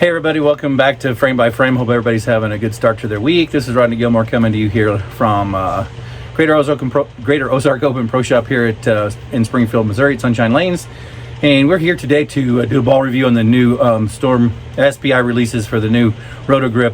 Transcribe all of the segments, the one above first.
Hey everybody, welcome back to Frame by Frame. Hope everybody's having a good start to their week. This is Rodney Gilmore coming to you here from Greater Ozark Open Pro Shop here at in Springfield, Missouri at Sunshine Lanes. And we're here today to do a ball review on the new Storm SPI releases for the new Roto Grip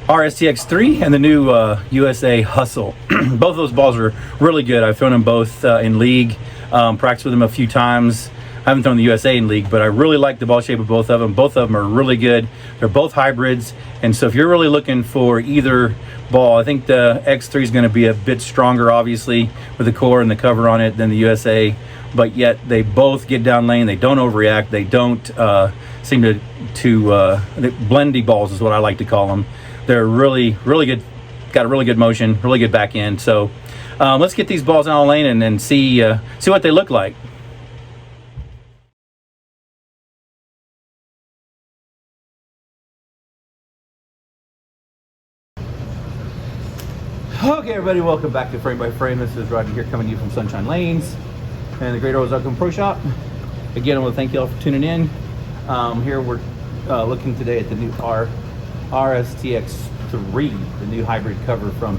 RSTX3 and the new USA Hustle. Both of those balls are really good. I've thrown them both in league, practiced with them a few times. I haven't thrown the USA in league, but I really like the ball shape of both of them. Both of them are really good. They're both hybrids, and so if you're really looking for either ball, I think the X3 is going to be a bit stronger, obviously, with the core and the cover on it than the USA, but yet they both get down lane. They don't overreact. They don't seem to blendy balls is what I like to call them. They're really good, got a really good motion, really good back end. So let's get these balls down lane and see what they look like. Okay, everybody, welcome back to Frame by Frame. This is Rodney here coming to you from Sunshine Lanes and the Greater Ozark Open Pro Shop. Again, I want to thank you all for tuning in. Here we're looking today at the new RSTX3, the new hybrid cover from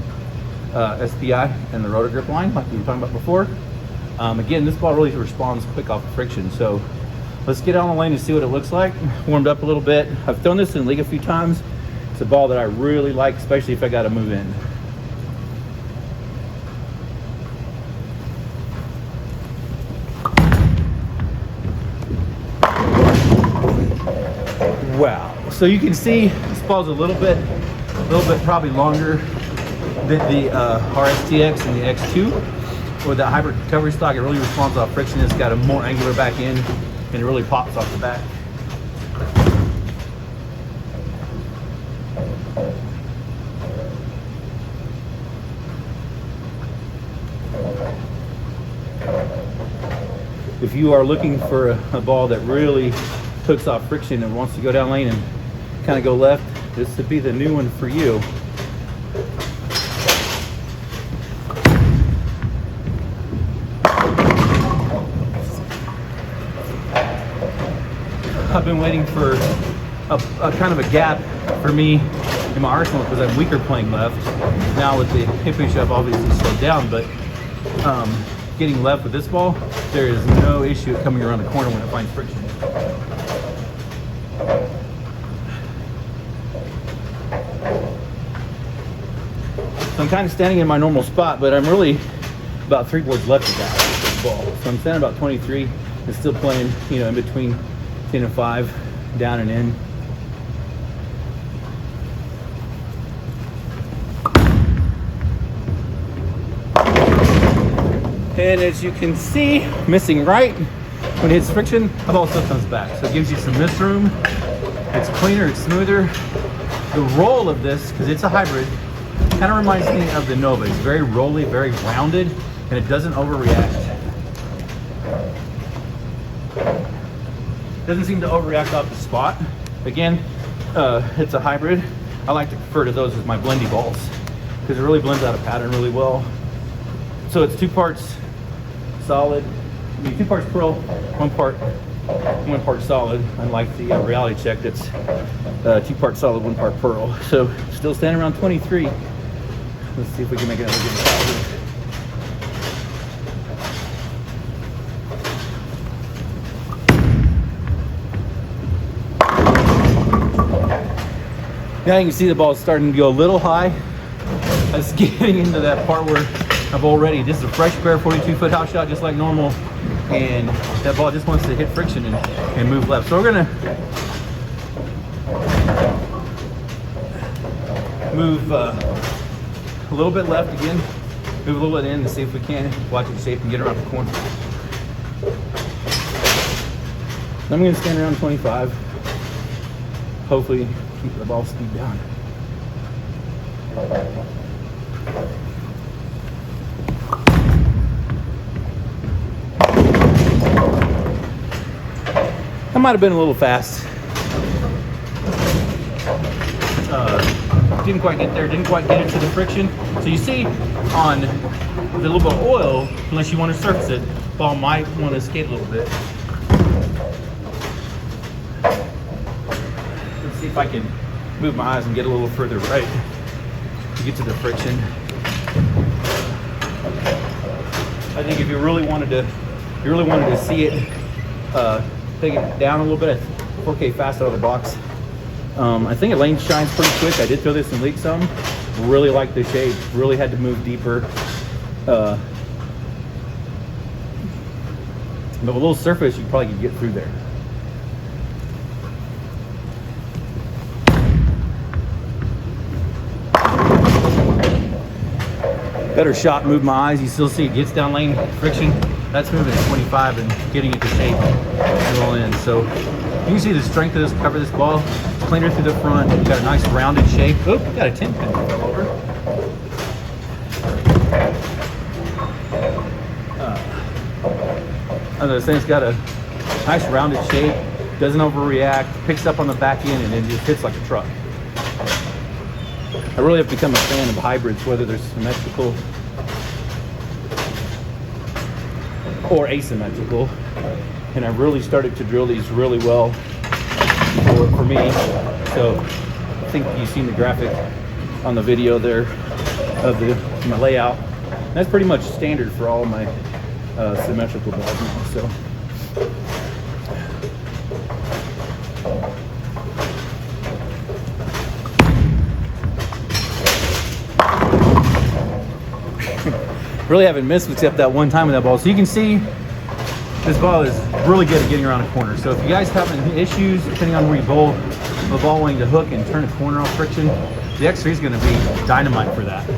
SPI and the Roto Grip line, like we were talking about before. Again, this ball really responds quick off of friction, so let's get on the lane and see what it looks like. Warmed up a little bit. I've thrown this in league a few times. It's a ball that I really like, especially if I got to move in. Wow, so you can see this ball's a little bit probably longer than the RSTX and the X2. With that hybrid recovery stock, it really responds off friction. It's got a more angular back end and it really pops off the back. If you are looking for a ball that really hooks off friction and wants to go down lane and kind of go left, this would be the new one for you. I've been waiting for a kind of a gap for me in my arsenal because I'm weaker playing left. Now with the hip issue, I've obviously slowed down, but getting left with this ball, there is no issue coming around the corner when it finds friction. So I'm kind of standing in my normal spot, but I'm really about 3 boards left of that ball. So I'm standing about 23 and still playing, in between 10 and 5, down and in. And as you can see, missing right, when it hits friction, the ball still comes back. So it gives you some miss room. It's cleaner, it's smoother. The roll of this, because it's a hybrid, kind of reminds me of the Nova. It's very rolly, very rounded, and it doesn't overreact. Doesn't seem to overreact off the spot. Again, it's a hybrid. I like to refer to those as my blendy balls because it really blends out a pattern really well. So it's 2 parts solid, 2 parts pearl, 1 part solid, unlike the reality check that's 2 parts solid, 1 part pearl. So still standing around 23. Let's see if we can make another good solid. Now you can see the ball is starting to go a little high. That's getting into that part where this is a fresh pair 42-foot house shot just like normal, and that ball just wants to hit friction and move left. So we're gonna move a little bit left again, move a little bit in and see if we can watch it shape and get around the corner. I'm gonna stand around 25, hopefully keep the ball speed down. That might have been a little fast. Didn't quite get there, didn't quite get into the friction. So you see on the little bit of oil, unless you want to surface it, ball might want to skate a little bit. see if I can move my eyes and get a little further right to get to the friction. I think if you really wanted to see it, take it down a little bit. 4K fast out of the box. I think it lane shines pretty quick. I did throw this in leak some. Really like the shape. Really had to move deeper. But with a little surface, you probably could get through there. Better shot, move my eyes. You still see it gets down lane friction. That's moving at 25 and getting it to shape and roll in. So you can see the strength of this cover of this ball. It's cleaner through the front. You got a nice rounded shape. Oh, got a 10 pin fell over. As I was saying, it's got a nice rounded shape. Doesn't overreact. Picks up on the back end and then just hits like a truck. I really have become a fan of hybrids, whether they're symmetrical or asymmetrical, and I really started to drill these really well for me. So I think you've seen the graphic on the video there of my layout. That's pretty much standard for all my symmetrical balls now. So really haven't missed except that one time with that ball. So you can see this ball is really good at getting around a corner. So if you guys have any issues, depending on where you bowl, the ball wanting to hook and turn a corner off friction, the X3 is going to be dynamite for that.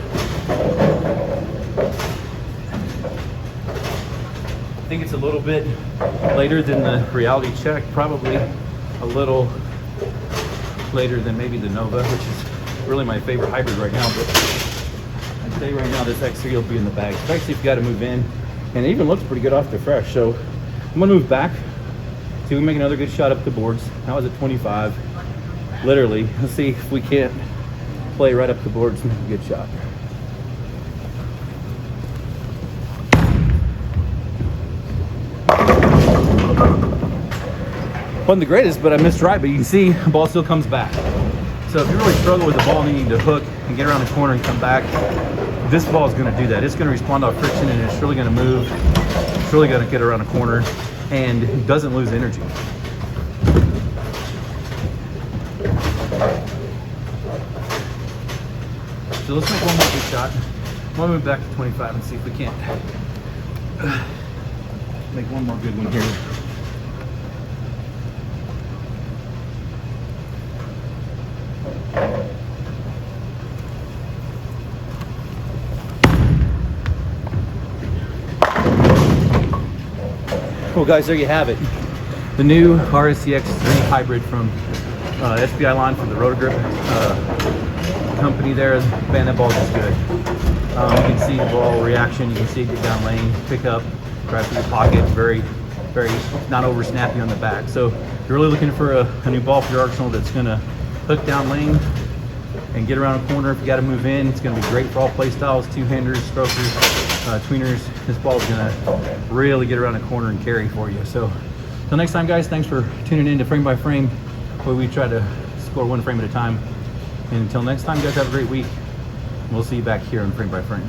I think it's a little bit later than the reality check, probably a little later than maybe the Nova, which is really my favorite hybrid right now. But I'd say right now this X3 will be in the bag, especially if you got to move in. And it even looks pretty good off the fresh. So I'm gonna move back, see if we can make another good shot up the boards. That was at 25, literally. Let's see if we can't play right up the boards and make a good shot. Wasn't the greatest, but I missed right, but you can see the ball still comes back. So if you really struggle with the ball needing to hook and get around the corner and come back, this ball is going to do that. It's going to respond off friction and it's really going to move. It's really going to get around a corner and it doesn't lose energy. So let's make one more good shot. We'll move back to 25 and see if we can't make one more good one here. Well guys, there you have it. The new RSTX3 hybrid from SPI line from the Roto Grip company there. Man, that ball is good. You can see the ball reaction, you can see it get down lane, pick up, drive through the pocket, very not over snappy on the back. So if you're really looking for a new ball for your arsenal that's gonna hook down lane and get around a corner, if you gotta move in, it's gonna be great for all play styles, two-handers, strokers, tweeners. This ball is gonna really get around a corner and carry for you. So until next time guys, thanks for tuning in to Frame by Frame, where we try to score one frame at a time. And until next time guys, have a great week. We'll see you back here on Frame by Frame.